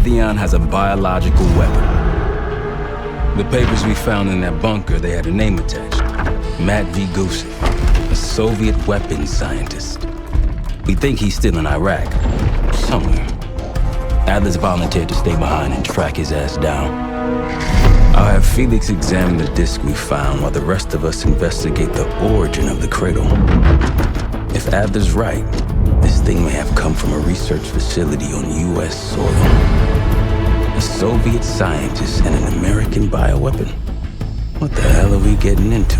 Pantheon has a biological weapon. The papers we found in that bunker, they had a name attached. Matt V. Gusev, a Soviet weapons scientist. We think he's still in Iraq, somewhere. Adler's volunteered to stay behind and track his ass down. I'll have Felix examine the disc we found while the rest of us investigate the origin of the cradle. If Adler's right, this thing may have come from a research facility on U.S. soil. A Soviet scientist and an American bioweapon. What the hell are we getting into?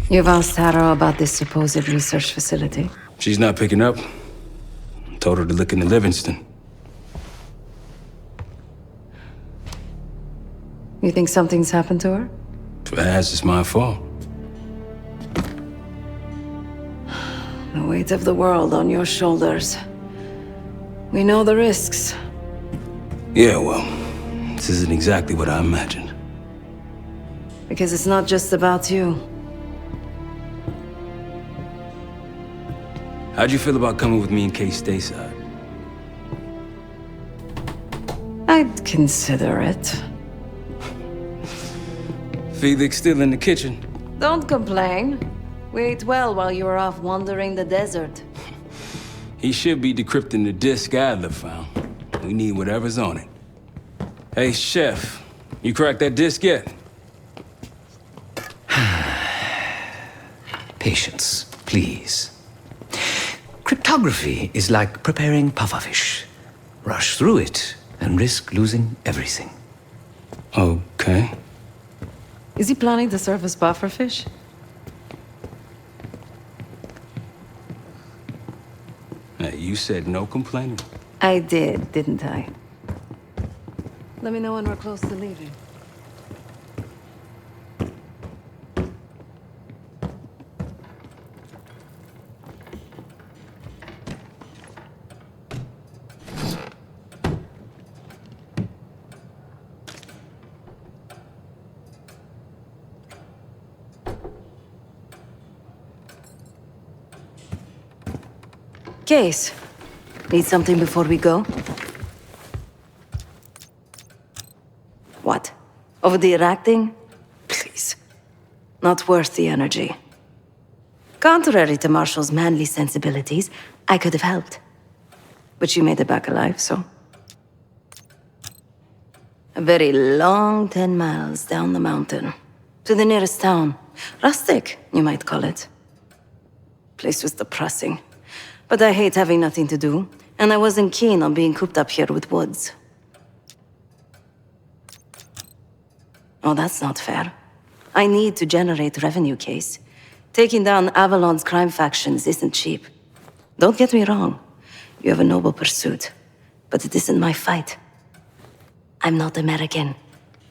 You've asked Harrow about this supposed research facility? She's not picking up. Told her to look into Livingston. You think something's happened to her? If it has, it's my fault. The weight of the world on your shoulders. We know the risks. Yeah, well, this isn't exactly what I imagined. Because it's not just about you. How'd you feel about coming with me in case stateside? I'd consider it. Felix still in the kitchen. Don't complain. We ate well while you were off wandering the desert. He should be decrypting the disk Adler found. We need whatever's on it. Hey, Chef, you cracked that disk yet? Patience, please. Cryptography is like preparing pufferfish. Rush through it and risk losing everything. Okay. Is he planning to serve us pufferfish? Hey, you said no complaining. I did, didn't I? Let me know when we're close to leaving. Case. Need something before we go? What? Over the Iraq thing? Please. Not worth the energy. Contrary to Marshall's manly sensibilities, I could have helped. But you made it back alive, so... A very long 10 miles down the mountain. To the nearest town. Rustic, you might call it. Place was depressing. But I hate having nothing to do, and I wasn't keen on being cooped up here with Woods. Oh, that's not fair. I need to generate revenue, Case. Taking down Avalon's crime factions isn't cheap. Don't get me wrong. You have a noble pursuit, but it isn't my fight. I'm not American.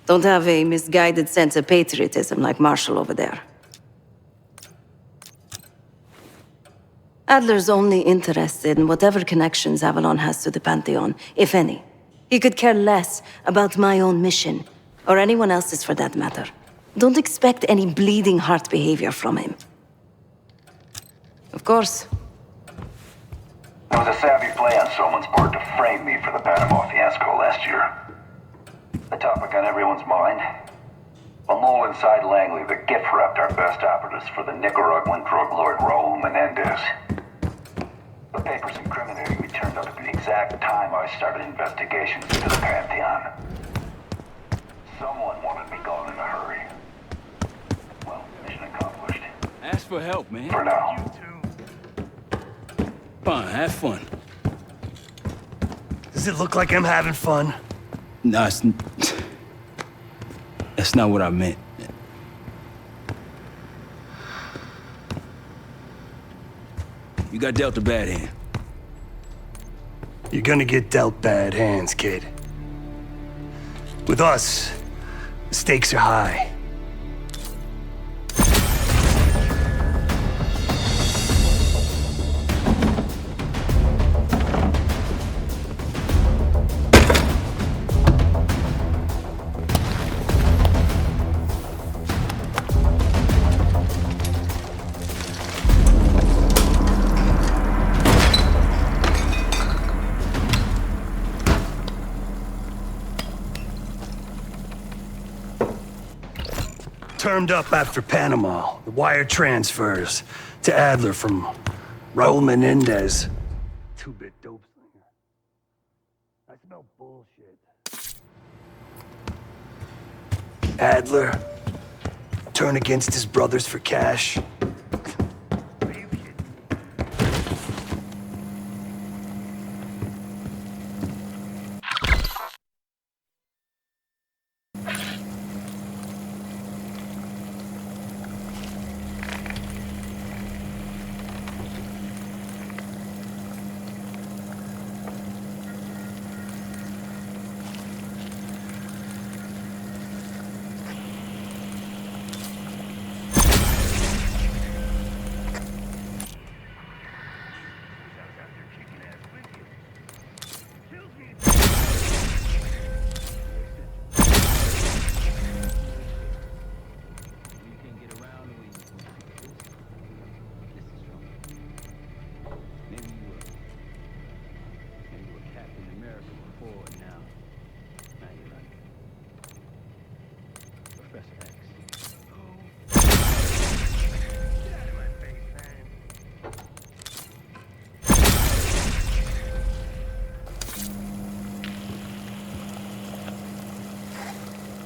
Don't have a misguided sense of patriotism like Marshall over there. Adler's only interested in whatever connections Avalon has to the Pantheon, if any. He could care less about my own mission, or anyone else's for that matter. Don't expect any bleeding heart behavior from him. Of course. It was a savvy play on someone's part to frame me for the Panama fiasco last year. The topic on everyone's mind. A mole inside Langley that gift-wrapped our best operatives for the Nicaraguan drug lord Raul Menendez. The papers incriminating me turned out to be the exact time I started investigations into the Pantheon. Someone wanted me gone in a hurry. Well, mission accomplished. Ask for help, man. For now. Fine, have fun. Does it look like I'm having fun? No, that's not what I meant. You got dealt a bad hand. You're gonna get dealt bad hands, kid. With us, the stakes are high. termed up after Panama. The wire transfers to Adler from Raul Menendez. Two-bit dope slinger. I smell bullshit. Adler, turn against his brothers for cash.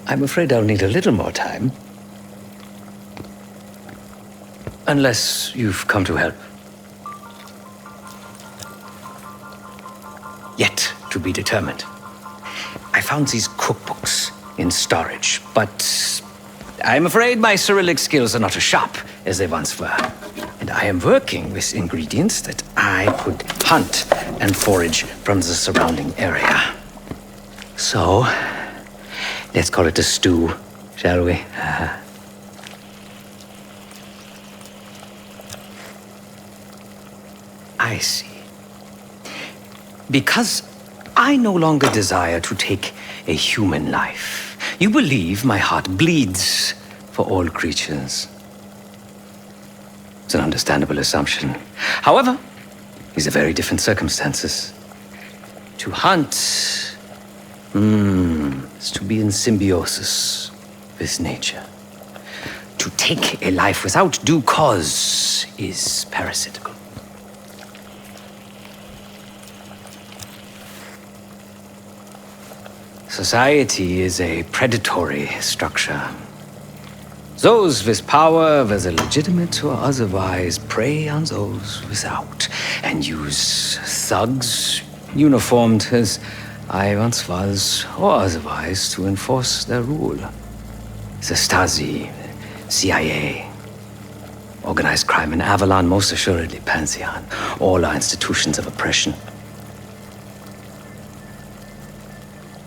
I'm afraid I'll need a little more time. Unless you've come to help. Yet to be determined. I found these cookbooks in storage, but I'm afraid my Cyrillic skills are not as sharp as they once were. And I am working with ingredients that I could hunt and forage from the surrounding area. So, let's call it a stew, shall we? I see. Because I no longer desire to take a human life, you believe my heart bleeds for all creatures. It's an understandable assumption. However, these are very different circumstances. To hunt is to be in symbiosis with nature. To take a life without due cause is parasitical. Society is a predatory structure. Those with power, whether legitimate or otherwise, prey on those without, and use thugs, uniformed as I once was, or otherwise, to enforce their rule. The Stasi, CIA, organized crime in Avalon, most assuredly Pantheon, all are institutions of oppression.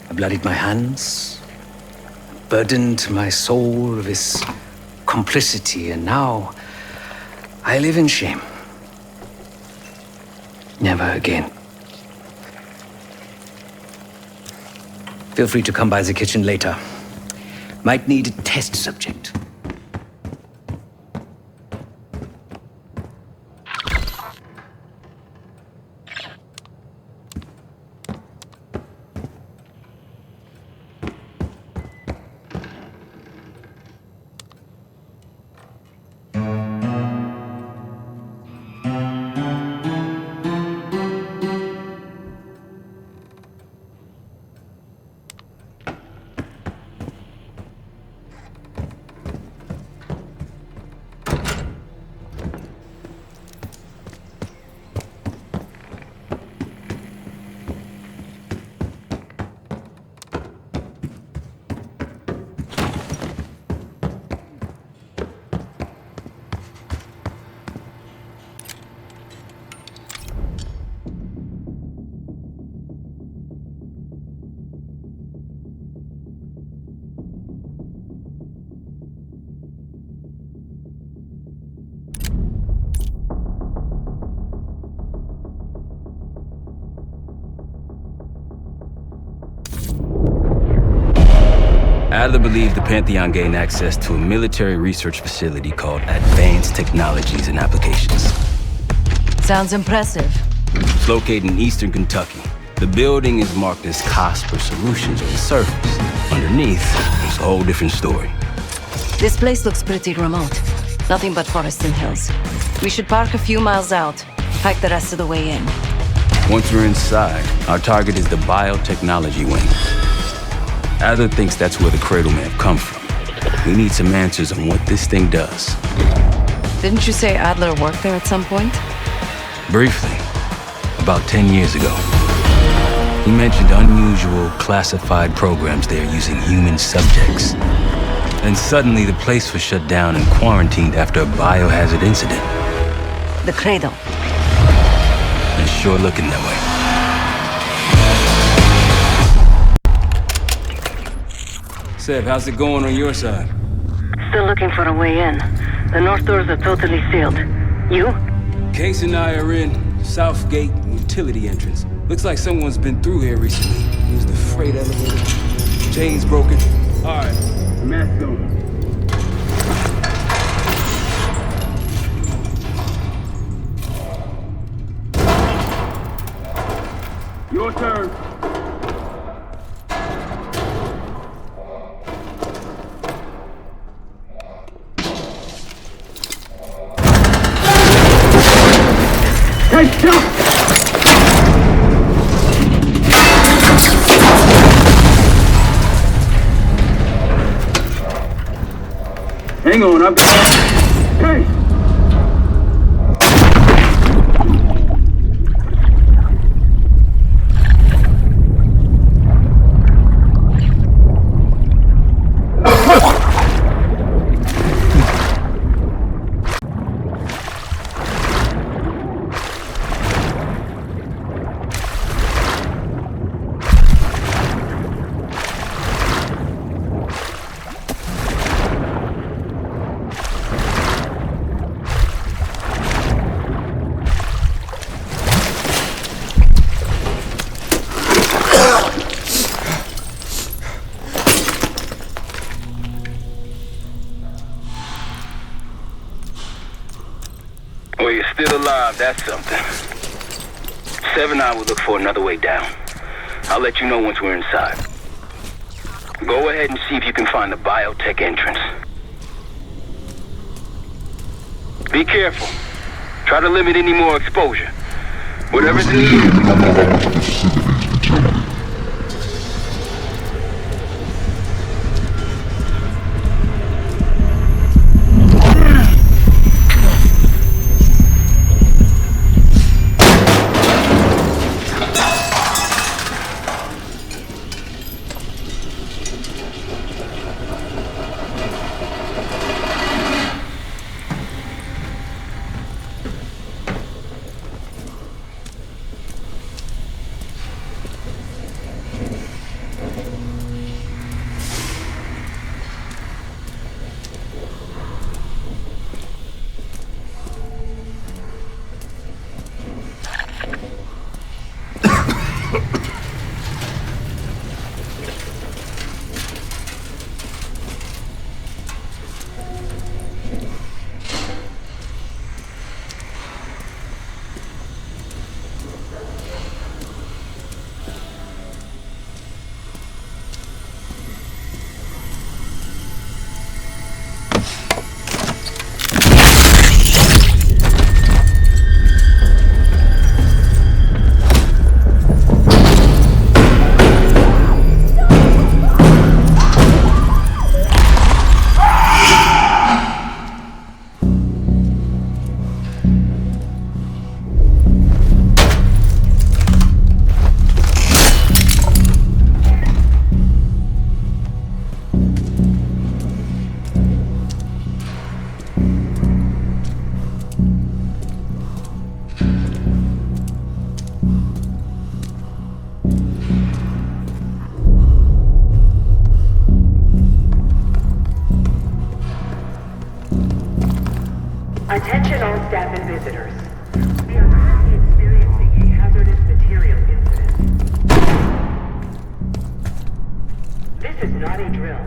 I bloodied my hands, burdened my soul with complicity, and now I live in shame. Never again. Feel free to come by the kitchen later. Might need a test subject. Adler believed the Pantheon gained access to a military research facility called Advanced Technologies and Applications. Sounds impressive. It's located in eastern Kentucky. The building is marked as Cosper Solutions on the surface. Underneath, it's a whole different story. This place looks pretty remote. Nothing but forests and hills. We should park a few miles out, hike the rest of the way in. Once we're inside, our target is the biotechnology wing. Adler thinks that's where the cradle may have come from. We need some answers on what this thing does. Didn't you say Adler worked there at some point? Briefly, about 10 years ago. He mentioned unusual, classified programs there using human subjects. Then suddenly the place was shut down and quarantined after a biohazard incident. The cradle. It's sure looking that way. Sev, how's it going on your side? Still looking for a way in. The north doors are totally sealed. You? Case and I are in South Gate utility entrance. Looks like someone's been through here recently. Used the freight elevator. Chain's broken. All right, mask on. Your turn. Hey, stop! Hang on, I've got... Hey! Well, you're still alive, that's something. Sev and I will look for another way down. I'll let you know once we're inside. Go ahead and see if you can find the biotech entrance. Be careful. Try to limit any more exposure. Whatever's in the air. Attention all staff and visitors. We are currently experiencing a hazardous material incident. This is not a drill.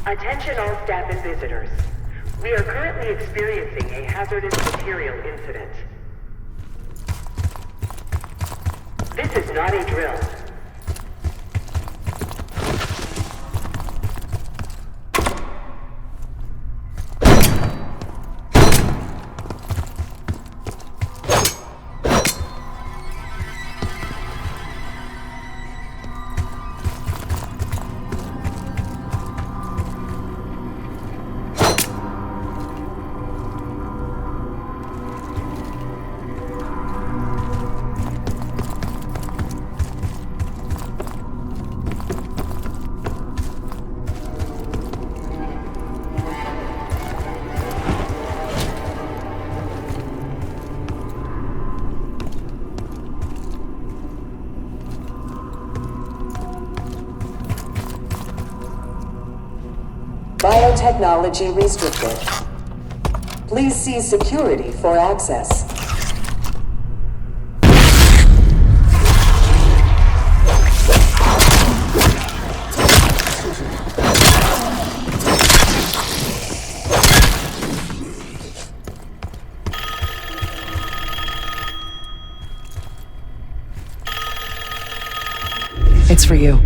Attention all staff and visitors. We are currently experiencing a hazardous material incident. This This is not a drill. Biotechnology restricted. Please see security for access. It's for you.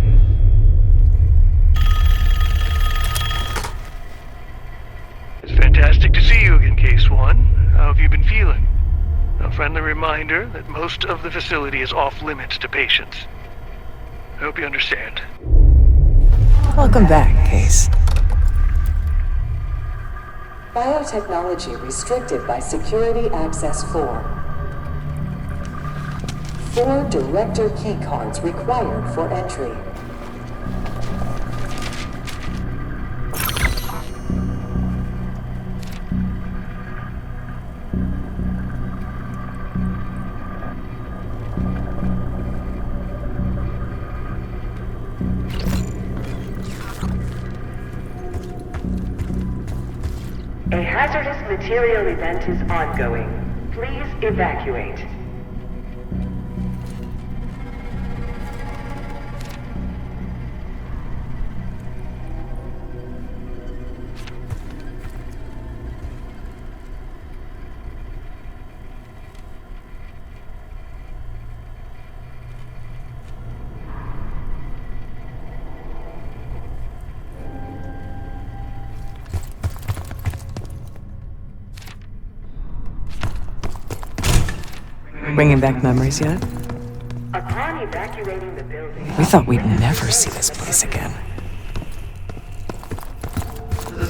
It's fantastic to see you again, Case 1. How have you been feeling? A friendly reminder that most of the facility is off limits to patients. I hope you understand. Welcome back, Case. Biotechnology restricted by Security Access 4. 4 director keycards required for entry. A hazardous material event is ongoing. Please evacuate. Bringing back memories yet? Upon evacuating the building... We thought we'd never see this place again.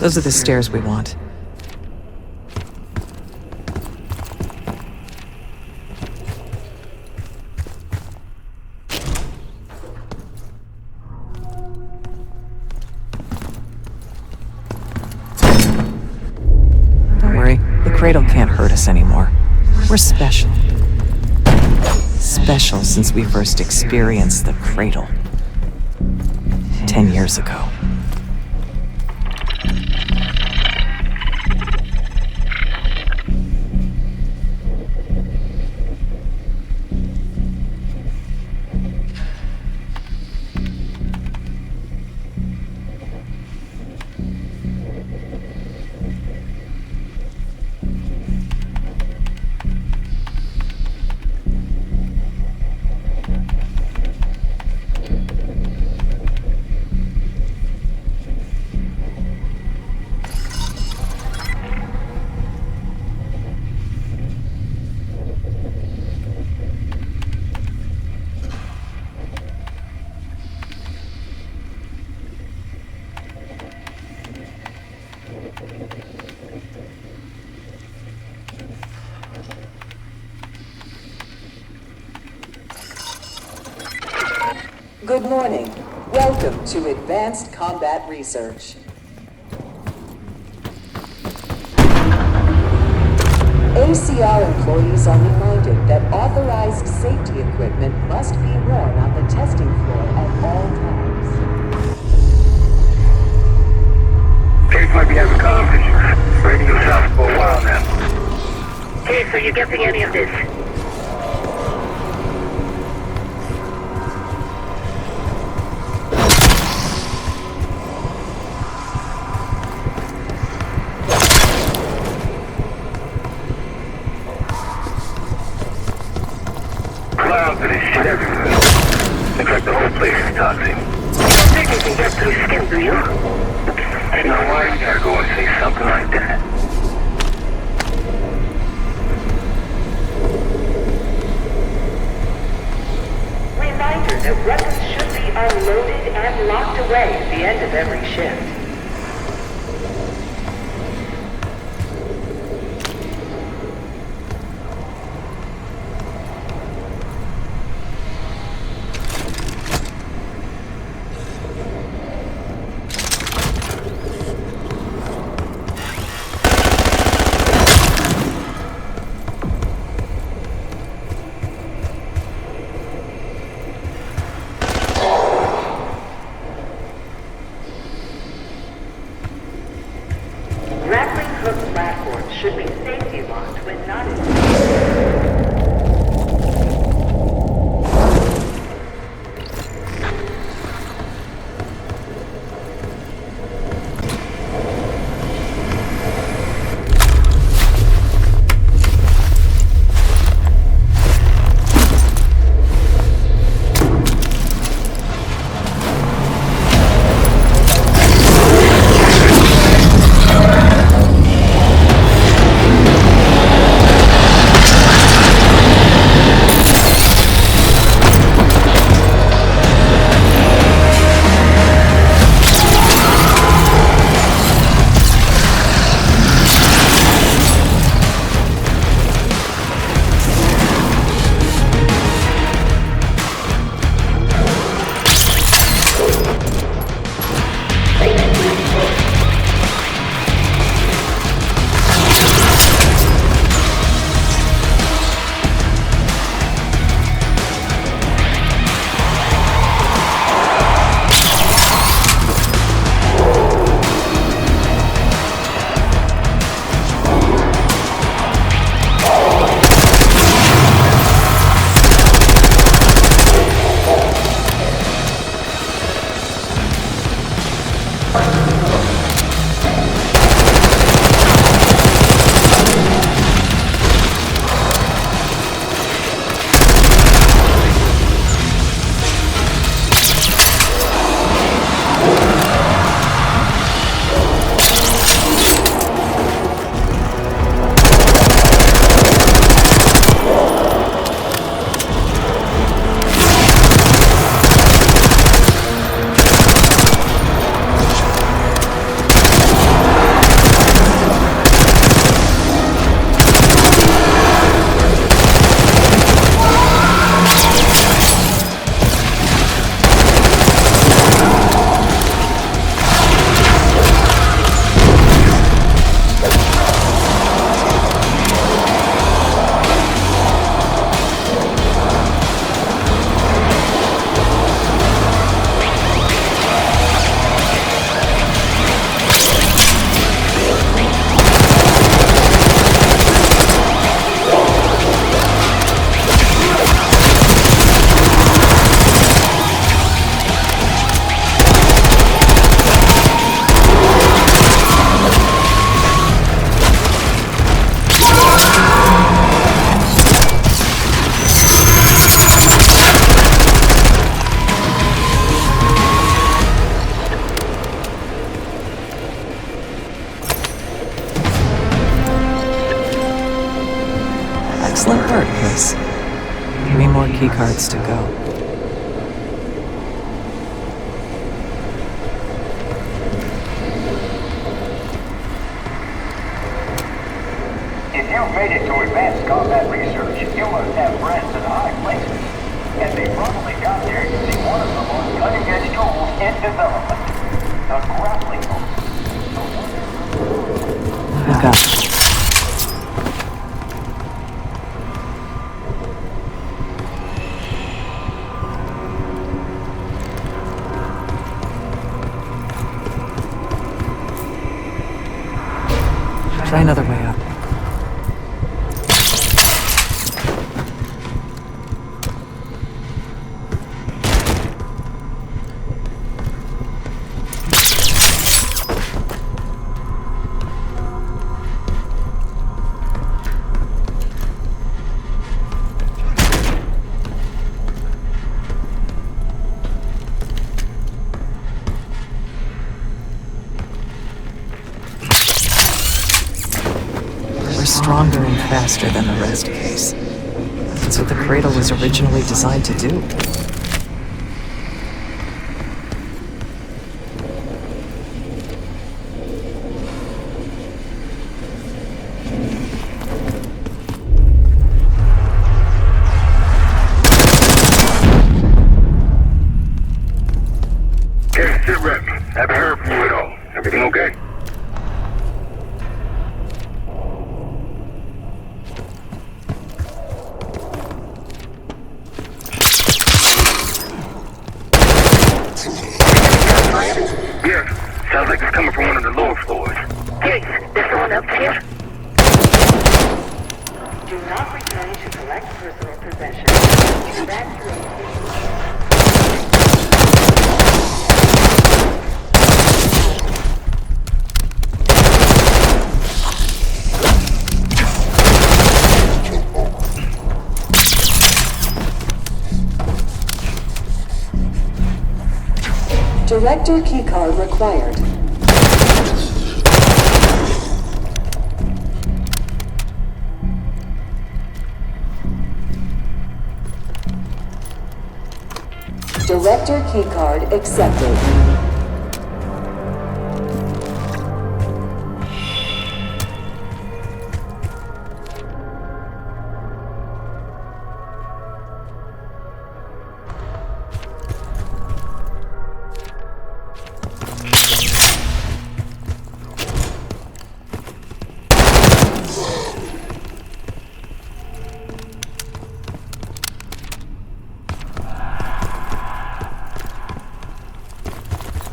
Those are the stairs we want. Don't worry, the cradle can't hurt us anymore. We're special. Special since we first experienced the cradle 10 years ago. Good morning. Welcome to Advanced Combat Research. ACR employees are reminded that authorized safety equipment must be worn on the testing floor at all times. Case might be having competition. Radio south for a while now. Case, are you getting any of this? Clouds of this shit everywhere. place is toxic. I think we can get through skin, do you? I don't know why you gotta go and say something like that. Reminder that weapons should be unloaded and locked away at the end of every shift. Should be safety locked when not in. Excellent work, Chris. 3 more keycards to go. If you've made it to advanced combat research, you must have friends in high places. And they probably got there using one of the most cutting-edge tools in development. The grappling hook. I got it. Try another way up. stronger and faster than the rest case. That's what the cradle was originally designed to do. Hey, sit rep. Haven't heard from you at all. Everything okay? Yeah, sounds like it's coming from one of the lower floors. Hey, is someone else here? Do not return to collect personal possessions. Evacuate. Director keycard required. Director keycard accepted.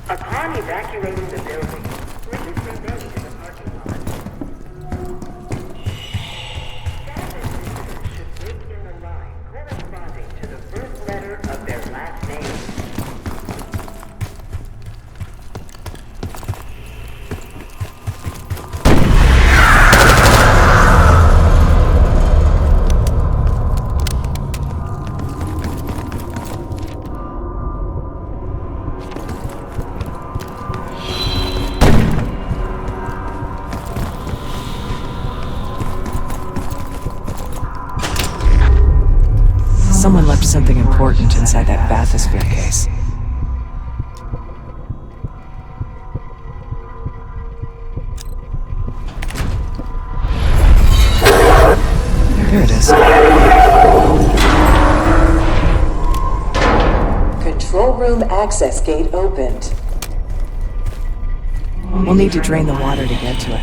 Upon evacuating the building, please remain in the parking lot. Staff and visitors should wait in the line corresponding to the first letter of their last name. Someone left something important inside that bathysphere case. Here it is. Control room access gate opened. We'll need to drain the water to get to it.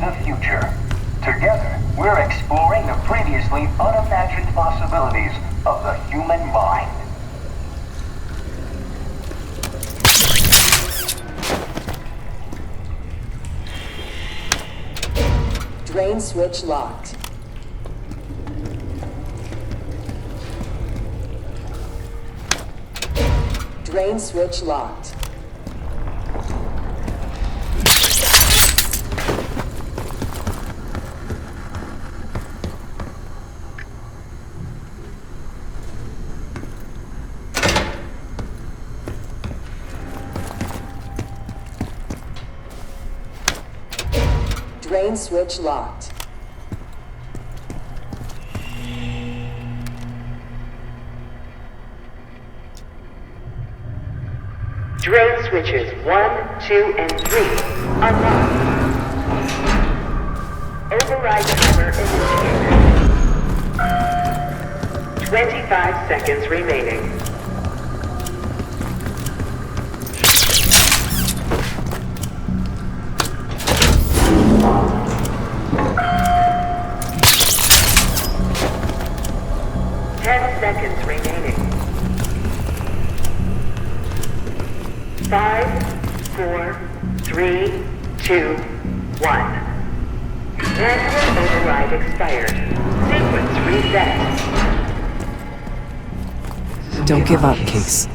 the future. Together, we're exploring the previously unimagined possibilities of the human mind. Drain switch locked. Drain switch locked. Drain switch locked. Drain switches 1, 2, and 3 unlocked. Override timer initiated. 25 seconds remaining. Seconds remaining. 5, 4, 3, 2, 1. Manual override expired. Sequence reset. Don't give up, Case.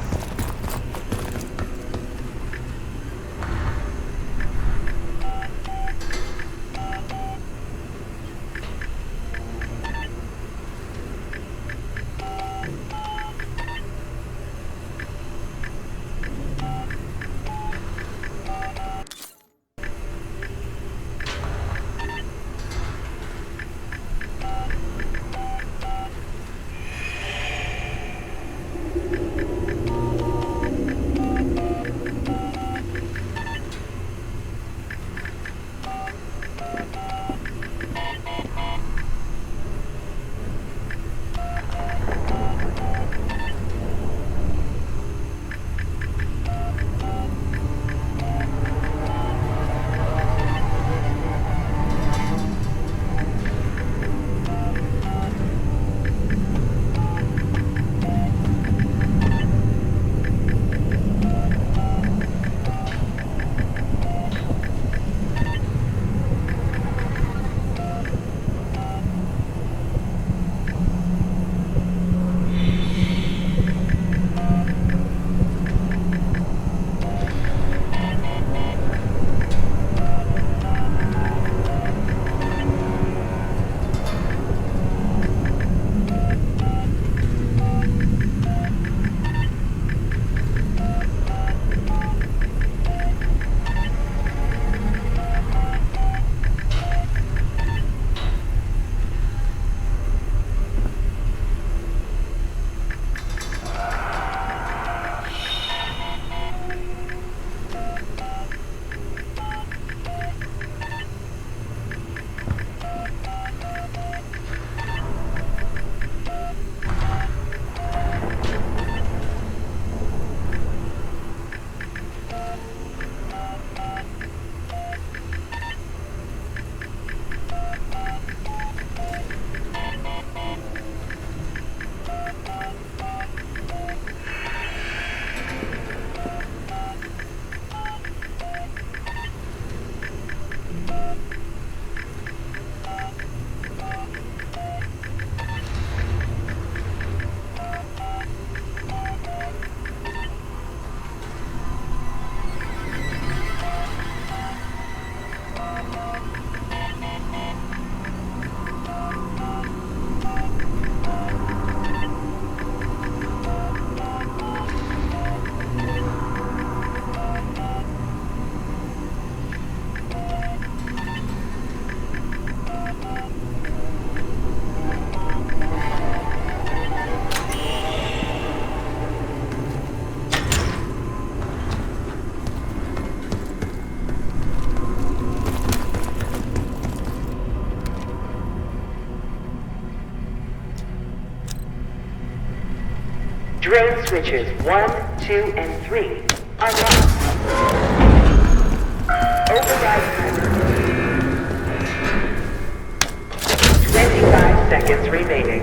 Drain switches 1, 2, and 3 unlocked. Override timer. seconds remaining.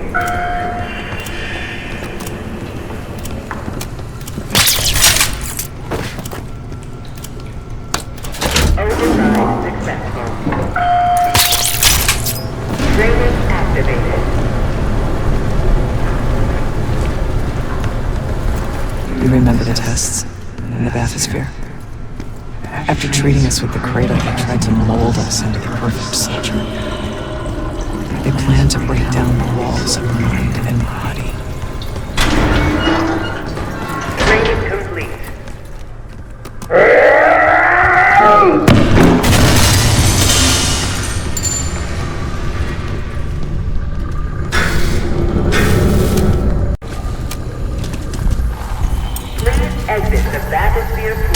Override successful. Training activated. You remember the tests in the bathysphere? After treating us with the cradle, they tried to mold us into the perfect soldier. They planned to break down the walls of mind and body. Training complete. Please exit the bathysphere pool.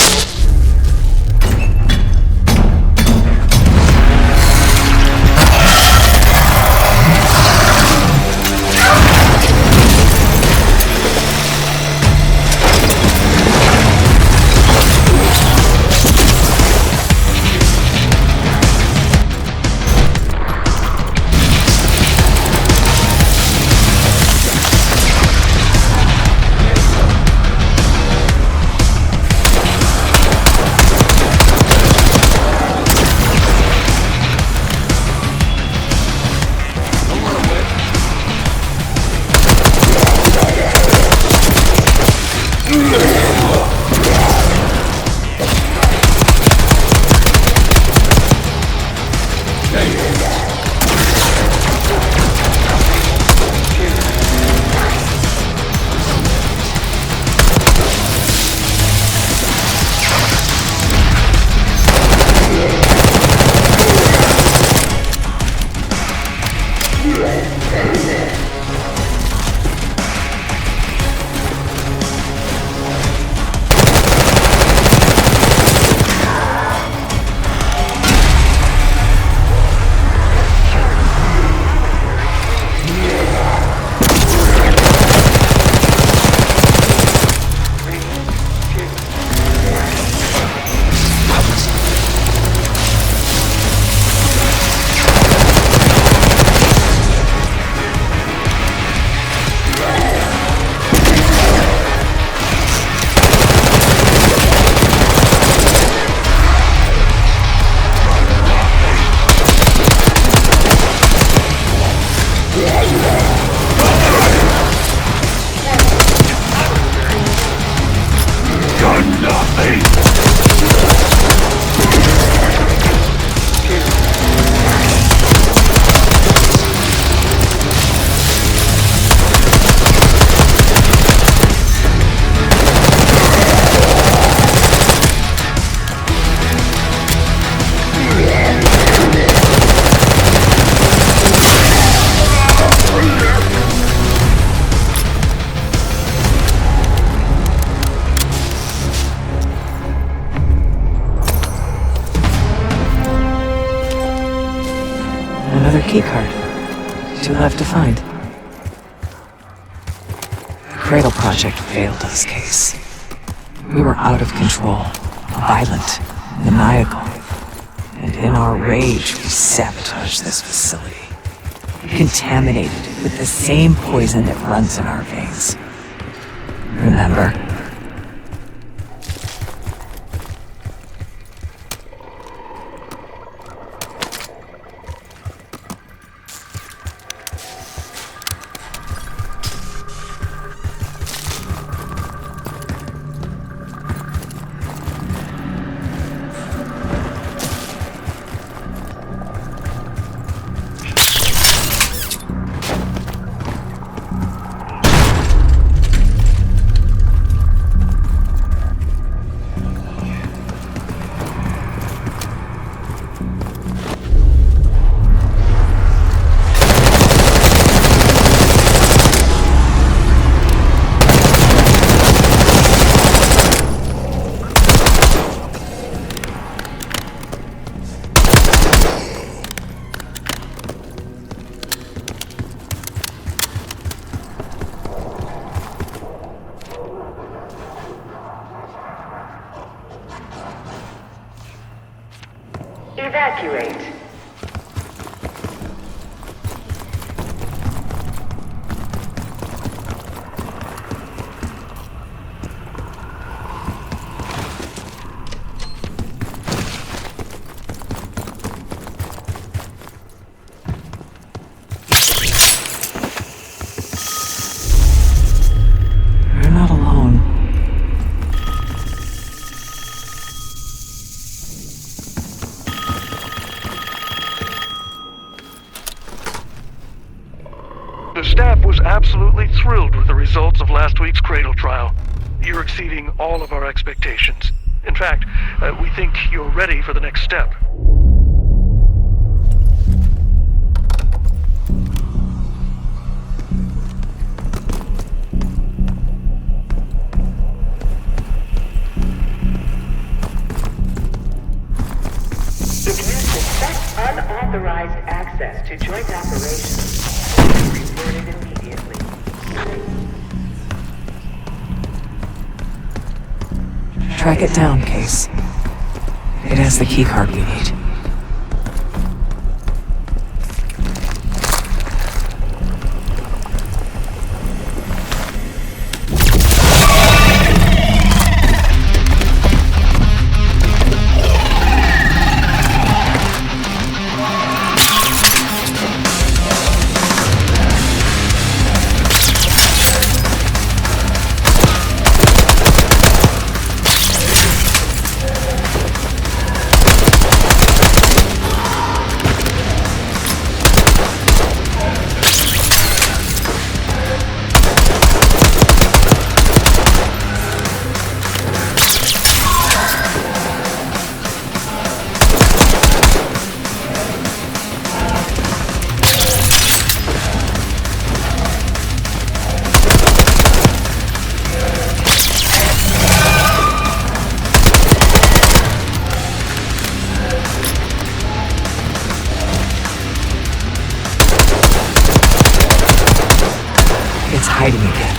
Another keycard. 2 left to find. The Cradle Project failed this case. We were out of control, violent, maniacal. And in our rage, we sabotaged this facility. Contaminated with the same poison that runs in our veins. Remember? Evacuate. The staff was absolutely thrilled with the results of last week's Cradle trial. You're exceeding all of our expectations. In fact, we think you're ready for the next step. If you suspect unauthorized access to joint operations, report it immediately. Track it down, Case. It has the keycard we need. It's hiding again.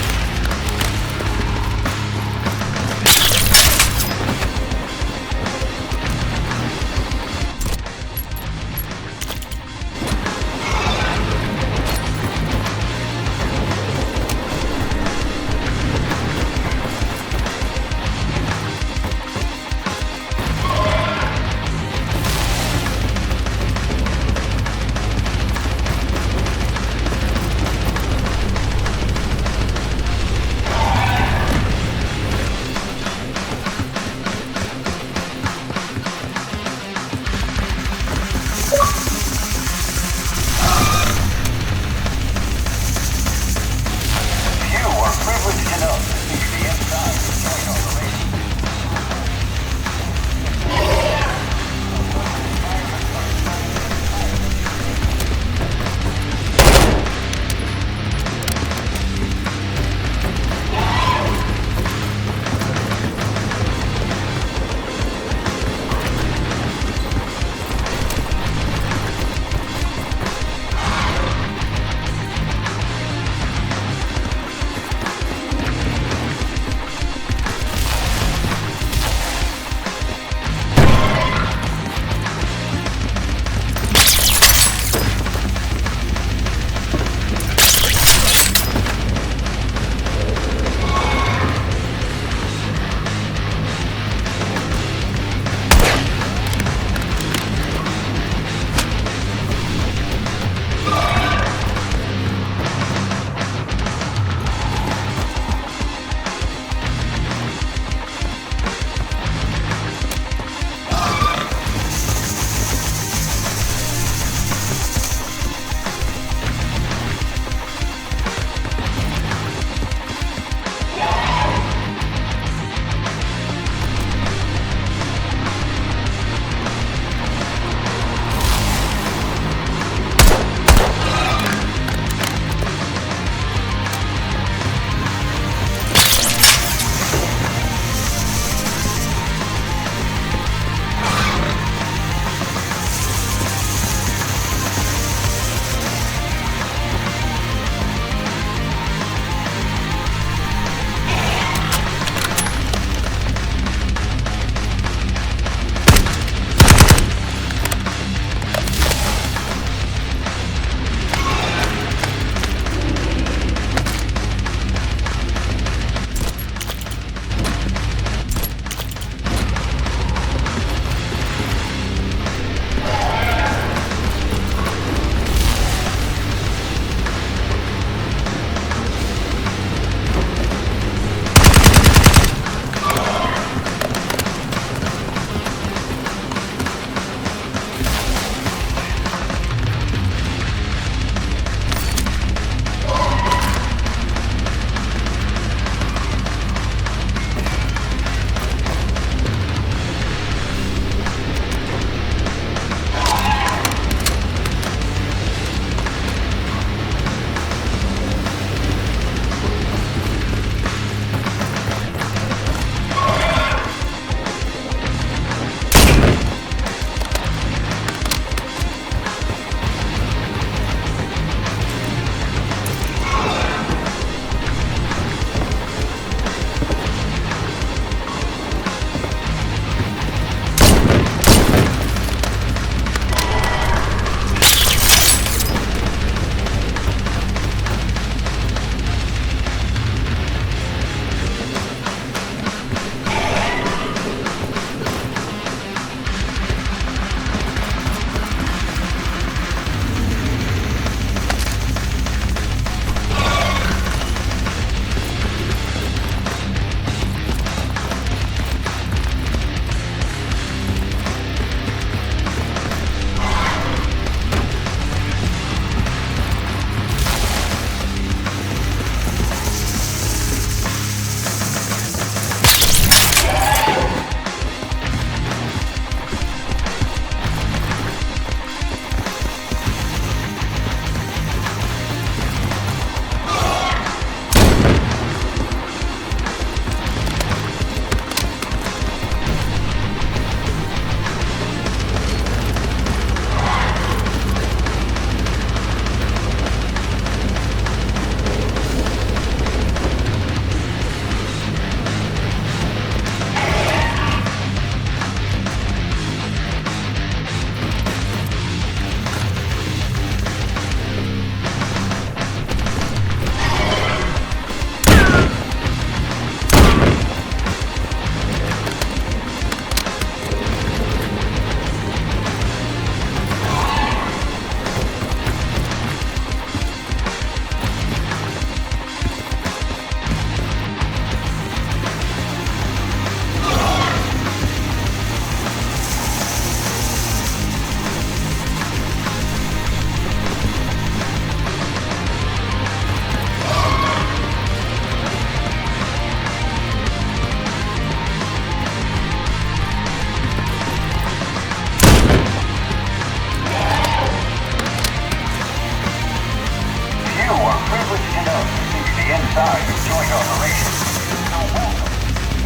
privileged enough to see the inside of joint operations. So welcome.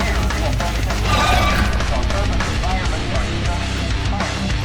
Here in the urban environments are studied entirely.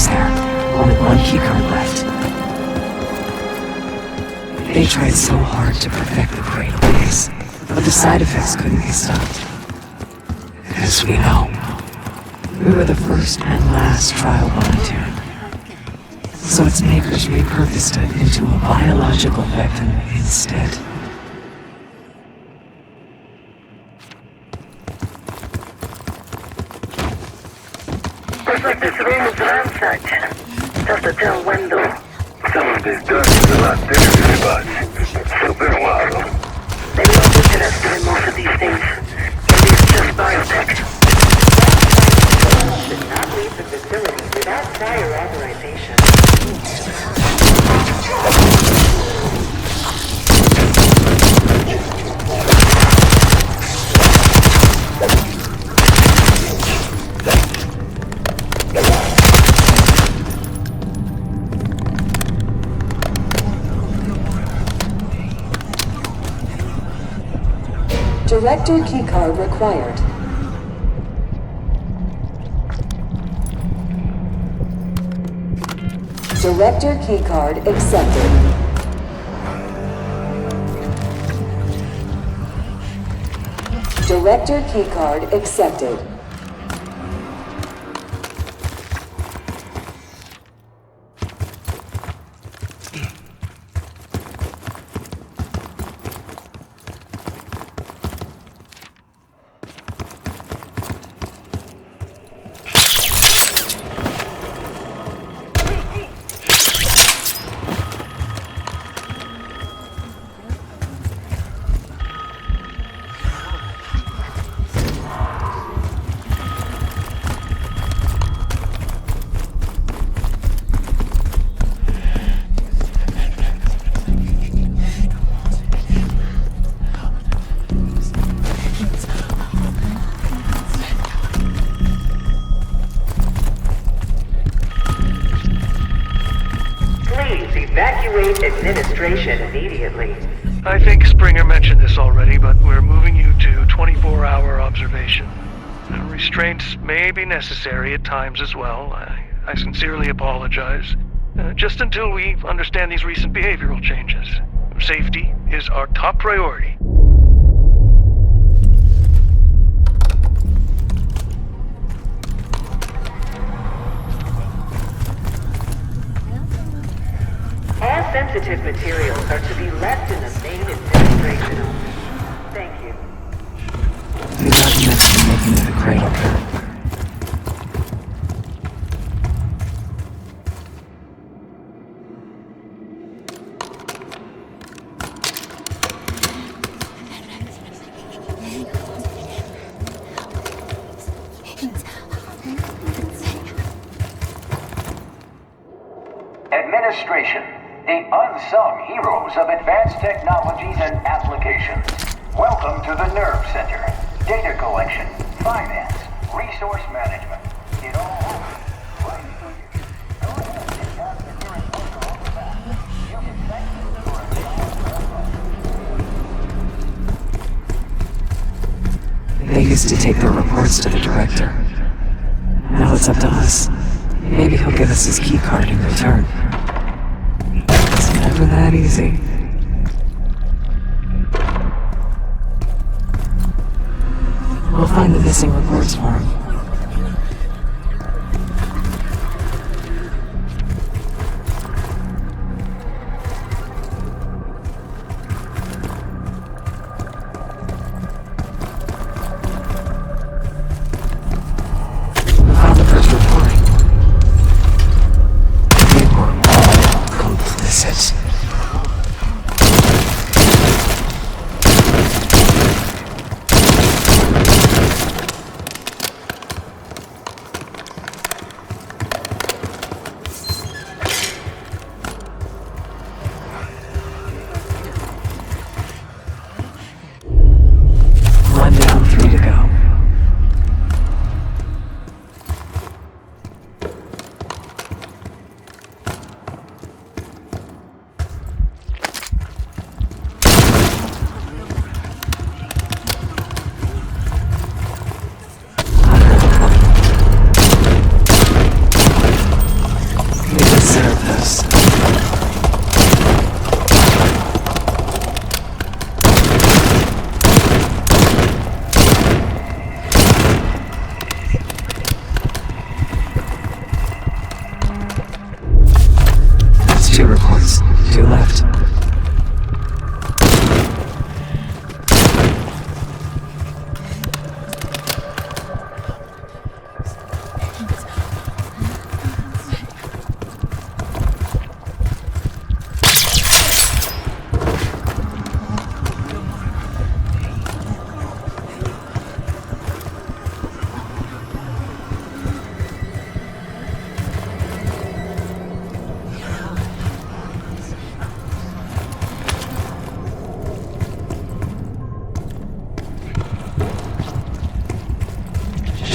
almost there. Only one keycard left. They tried so hard to perfect the cradle case, but the side effects couldn't be stopped. As we know, we were the first and last trial volunteer. So its makers repurposed it into a biological weapon instead. Looks like the surveillance ransacked. Tough to tell when though. Some of this dust is a lot bigger than it was. It's been a while though. Maybe I'll be interested in most of these things. Maybe it's just biotech. Should not leave the facility without prior authorization. Director keycard required. Director keycard accepted. Director keycard accepted. Evacuate administration immediately. I think Springer mentioned this already, but we're moving you to 24-hour observation. Restraints may be necessary at times as well. I sincerely apologize. Just until we understand these recent behavioral changes. Safety is our top priority. All sensitive materials are to be left in the main administration office. Thank you. The documents are making it a cradle. Administration, the unsung heroes of advanced technologies and applications. Welcome to the Nerve Center. Data collection, finance, resource management. It all happens right through you. Go ahead and grab the current logo on the back. You can thank me for a They used to take their reports to the director. Now it's up to us. Maybe he'll give us his key card in return. It's never that easy. We'll find the missing reports for him. reports. 2 left.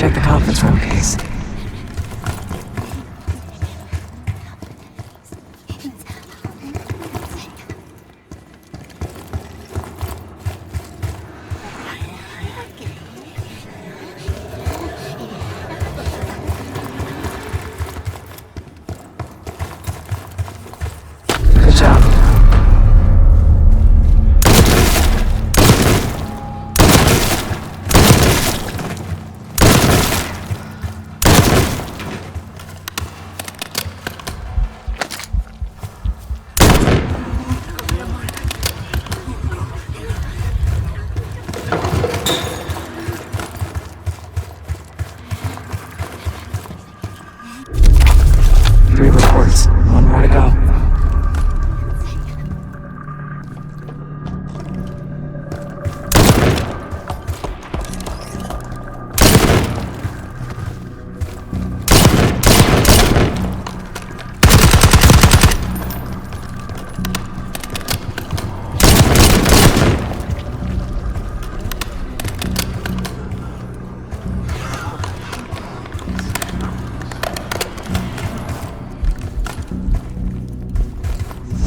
Check the conference room case. Good job. Three reports. 1 more to go.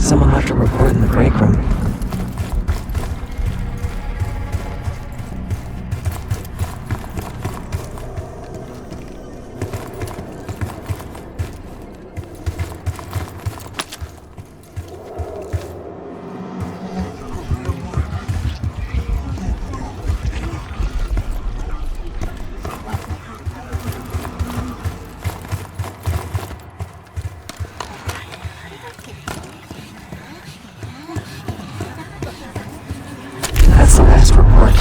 Someone left a report in the break room. That's the last report.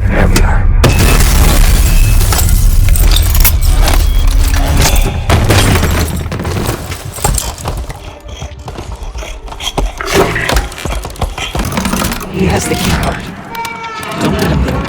There we are. He has the key card. Don't let him get away.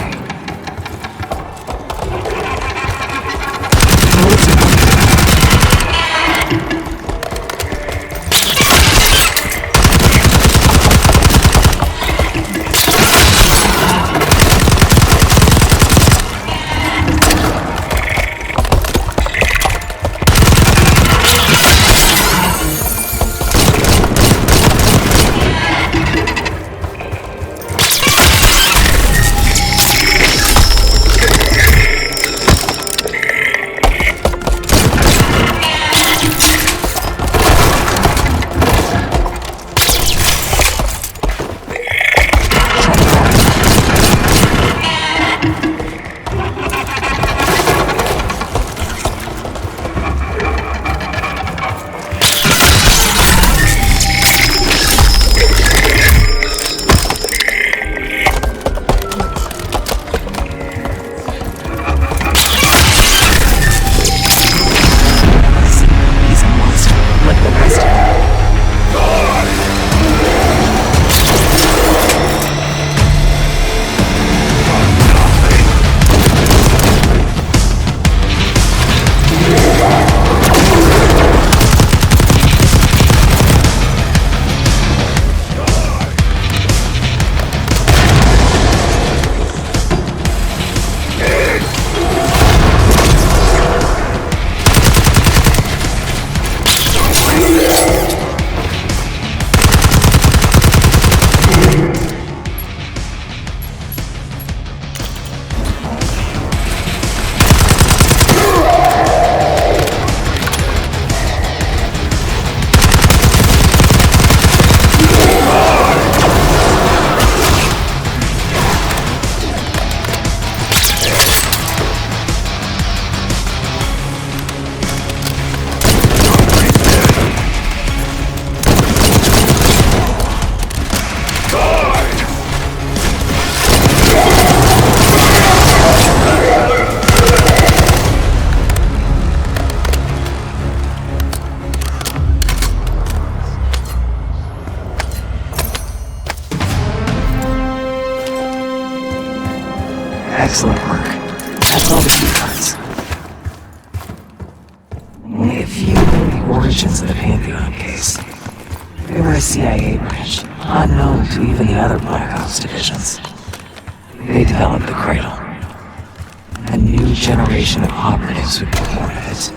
Excellent work. That's all the key cards. Only a few know the origins of the Pantheon case. They were a CIA branch, unknown to even the other Black Ops divisions. They developed the Cradle. A new generation of operatives would be born of it.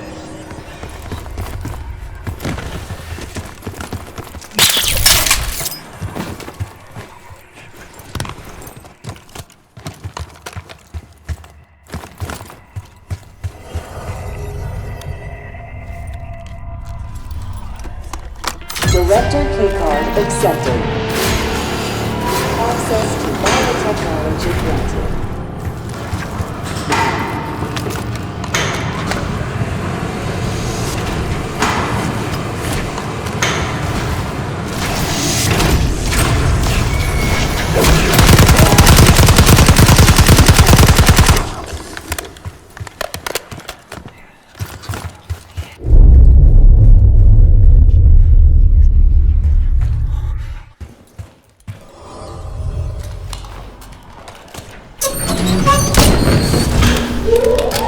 Director K-card accepted. Access to biotechnology granted.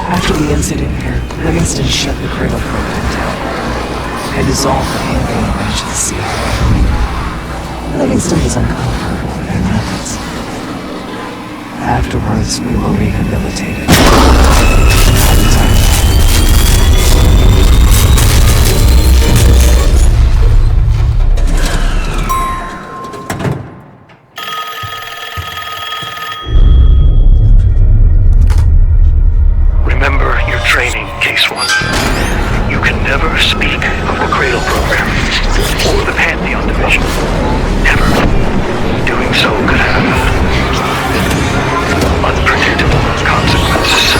After the incident here, Livingston shut the Cradle program down and dissolved the Pantheon branch of the CIA. Livingston was uncomfortable with their methods. Afterwards, we were rehabilitated. At the time, Remember your training, Case 1. You can never speak of the Cradle program or the Pantheon division. Never. Doing so could have unpredictable consequences.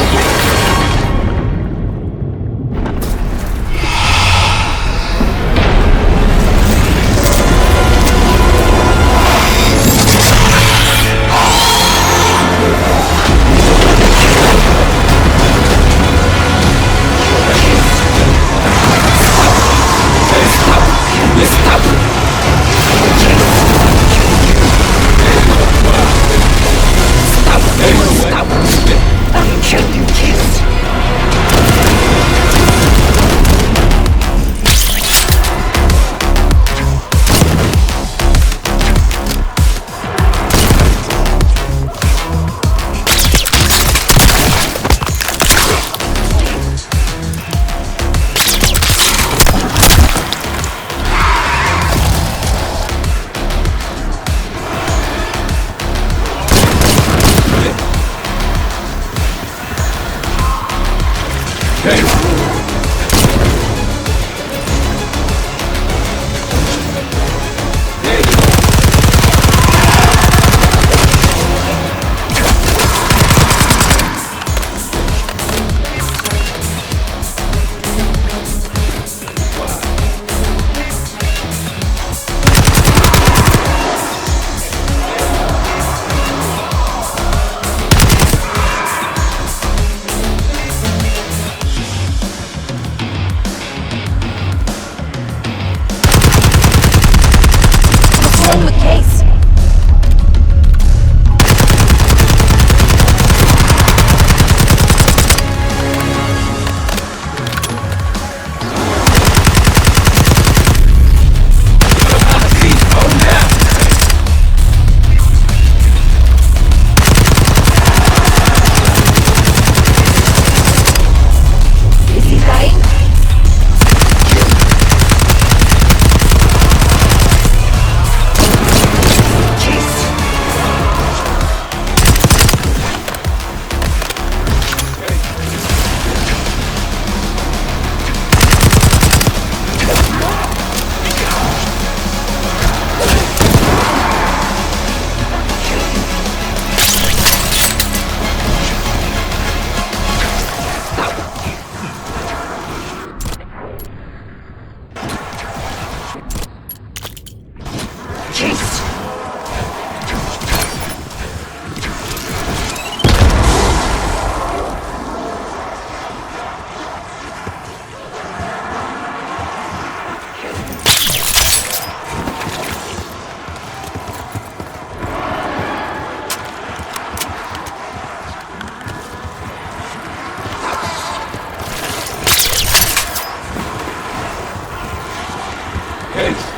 Case!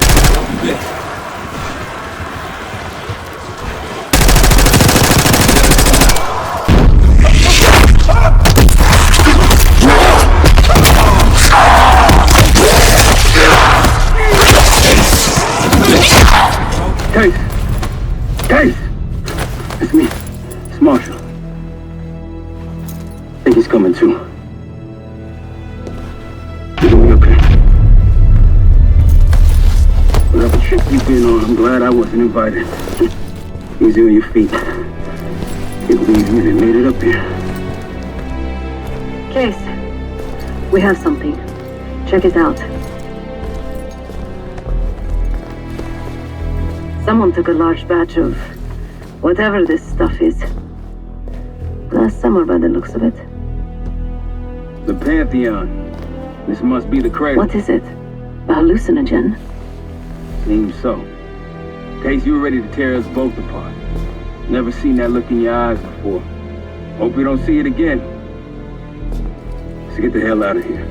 It's me. It's Marshall. I think he's coming too. You're gonna be okay. Whatever trip you've been on, I'm glad I wasn't invited. Easy on your feet. Can't believe you even made it up here. Case, we have something. Check it out. Someone took a large batch of whatever this stuff is. Last summer, by the looks of it. The Pantheon. This must be the cradle. What is it? A hallucinogen? Seems so. Case, you were ready to tear us both apart. Never seen that look in your eyes before. Hope we don't see it again. Let's get the hell out of here.